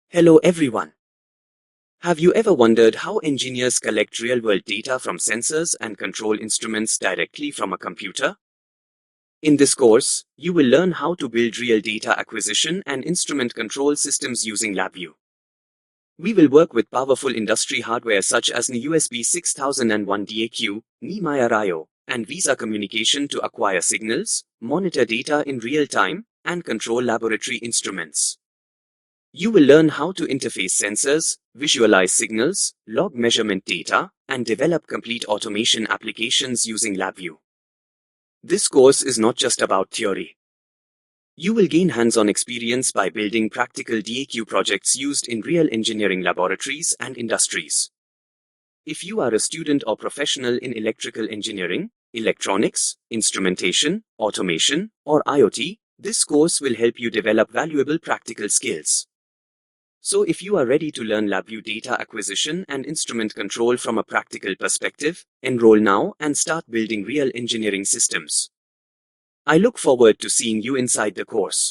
Hello everyone. Have you ever wondered how engineers collect real-world data from sensors and control instruments directly from a computer? In this course, you will learn how to build real data acquisition and instrument control systems using LabVIEW. We will work with powerful industry hardware such as USB 6001 DAQ, myRIO, and Visa communication to acquire signals, monitor data in real time, and control laboratory instruments. You will learn how to interface sensors, visualize signals, log measurement data, and develop complete automation applications using LabVIEW. This course is not just about theory. You will gain hands-on experience by building practical DAQ projects used in real engineering laboratories and industries. If you are a student or professional in electrical engineering, electronics, instrumentation, automation, or IoT, this course will help you develop valuable practical skills. So if you are ready to learn LabVIEW data acquisition and instrument control from a practical perspective, enroll now and start building real engineering systems. I look forward to seeing you inside the course.